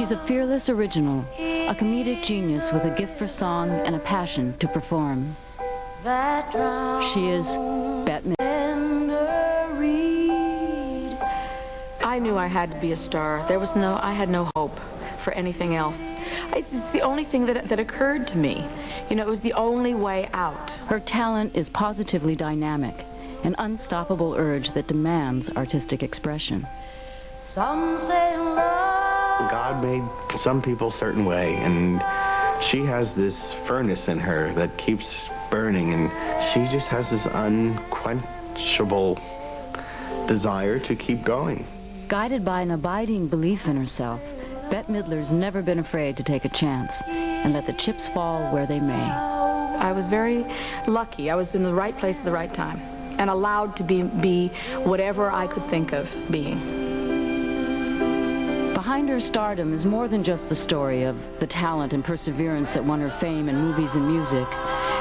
She's a fearless original, a comedic genius with a gift for song and a passion to perform. She is Bette Midler. I knew I had to be a star. I had no hope for anything else. It's the only thing that occurred to me. You know, it was the only way out. Her talent is positively dynamic, an unstoppable urge that demands artistic expression. Some say love. God made some people a certain way, and she has this furnace in her that keeps burning, and she just has this unquenchable desire to keep going. Guided by an abiding belief in herself, Bette Midler's never been afraid to take a chance and let the chips fall where they may. I was very lucky. I was in the right place at the right time and allowed to be whatever I could think of being. Behind her stardom is more than just the story of the talent and perseverance that won her fame in movies and music.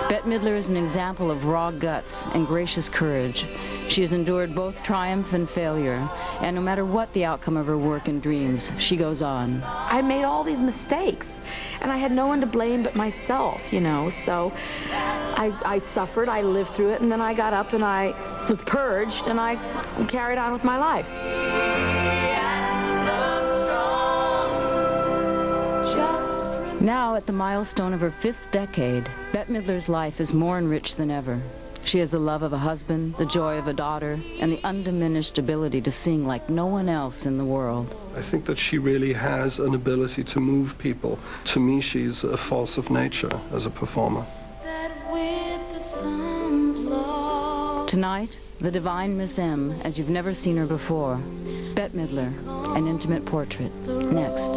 Bette Midler is an example of raw guts and gracious courage. She has endured both triumph and failure, and no matter what the outcome of her work and dreams, she goes on. I made all these mistakes, and I had no one to blame but myself, you know, so I suffered, I lived through it, and then I got up and I was purged, and I carried on with my life. Now, at the milestone of her 5th decade, Bette Midler's life is more enriched than ever. She has the love of a husband, the joy of a daughter, and the undiminished ability to sing like no one else in the world. I think that she really has an ability to move people. To me, she's a force of nature as a performer. Tonight, the divine Miss M, as you've never seen her before. Bette Midler, an intimate portrait. Next.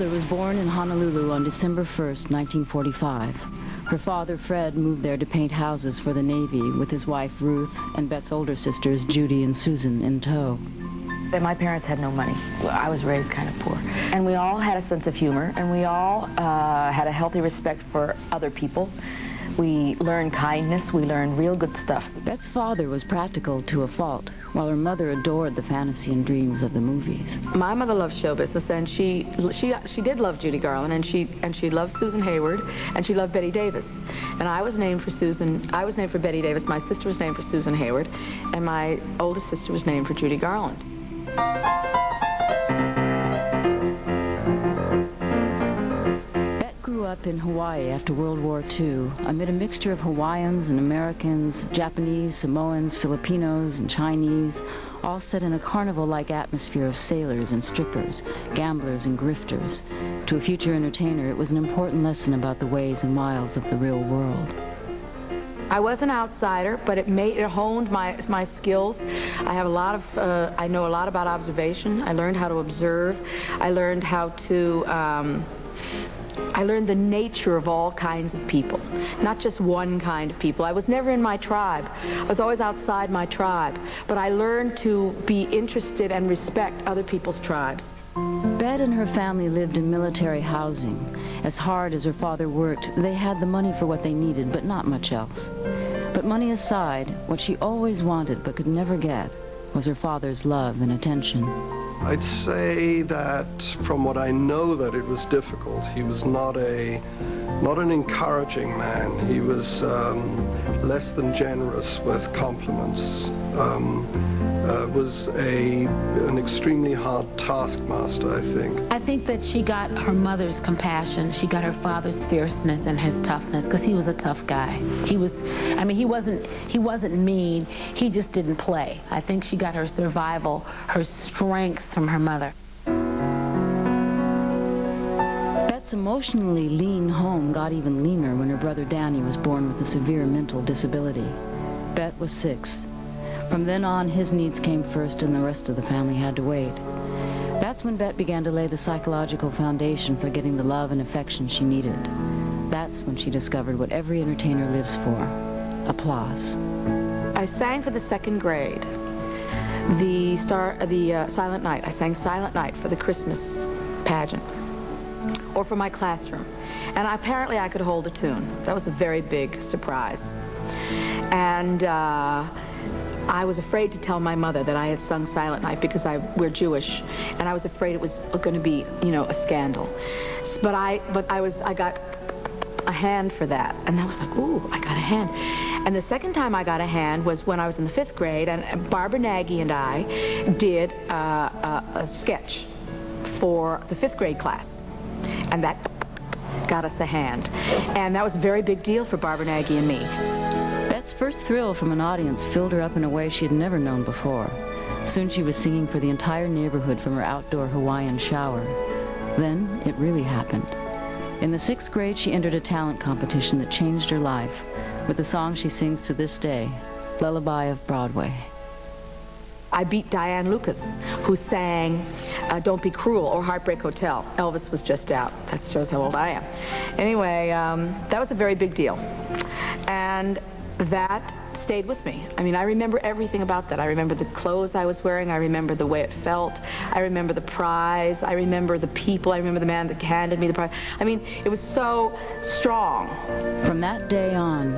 Was born in Honolulu on December 1st, 1945. Her father, Fred, moved there to paint houses for the Navy with his wife, Ruth, and Bette's older sisters, Judy and Susan, in tow. My parents had no money. I was raised kind of poor. And we all had a sense of humor, and we all had a healthy respect for other people. We learned kindness, we learned real good stuff. Bette's father was practical to a fault, while her mother adored the fantasy and dreams of the movies. My mother loved show business, and she did love Judy Garland, and she loved Susan Hayward, and she loved Bette Davis. And I was named for Bette Davis, my sister was named for Susan Hayward, and my oldest sister was named for Judy Garland. Grew up in Hawaii after World War II, amid a mixture of Hawaiians and Americans, Japanese, Samoans, Filipinos, and Chinese, all set in a carnival-like atmosphere of sailors and strippers, gamblers and grifters. To a future entertainer, it was an important lesson about the ways and wiles of the real world. I was an outsider, but it honed my skills. I have I know a lot about observation. I learned how to observe. I learned how to I learned the nature of all kinds of people, not just one kind of people. I was never in my tribe. I was always outside my tribe. But I learned to be interested and respect other people's tribes. Bette and her family lived in military housing. As hard as her father worked, they had the money for what they needed, but not much else. But money aside, what she always wanted but could never get was her father's love and attention. I'd say that from what I know that it was difficult. He was not an encouraging man. He was less than generous with compliments. Was an extremely hard taskmaster, I think. I think that she got her mother's compassion. She got her father's fierceness and his toughness, because he was a tough guy. He wasn't mean. He just didn't play. I think she got her survival, her strength from her mother. Bette's emotionally lean home got even leaner when her brother Danny was born with a severe mental disability. Bette was 6. From then on, his needs came first and the rest of the family had to wait. That's when Bette began to lay the psychological foundation for getting the love and affection she needed. That's when she discovered what every entertainer lives for, Applause. I sang for the second grade the Silent Night. I sang Silent Night for the Christmas pageant, or for my classroom. And apparently I could hold a tune. That was a very big surprise. And I was afraid to tell my mother that I had sung Silent Night because we're Jewish, and I was afraid it was going to be, a scandal. But I got a hand for that, and I was like, ooh, I got a hand. And the second time I got a hand was when I was in the 5th grade, and Barbara Nagy and I did a sketch for the 5th grade class, and that got us a hand. And that was a very big deal for Barbara Nagy and me. Bette's first thrill from an audience filled her up in a way she had never known before. Soon she was singing for the entire neighborhood from her outdoor Hawaiian shower. Then it really happened. In the 6th grade, she entered a talent competition that changed her life with the song she sings to this day, Lullaby of Broadway. I beat Diane Lucas, who sang Don't Be Cruel or Heartbreak Hotel. Elvis was just out. That shows how old I am. Anyway, that was a very big deal. And that stayed with me. I mean, I remember everything about that. I remember the clothes I was wearing. I remember the way it felt. I remember the prize. I remember the people. I remember the man that handed me the prize. I mean, it was so strong. From that day on,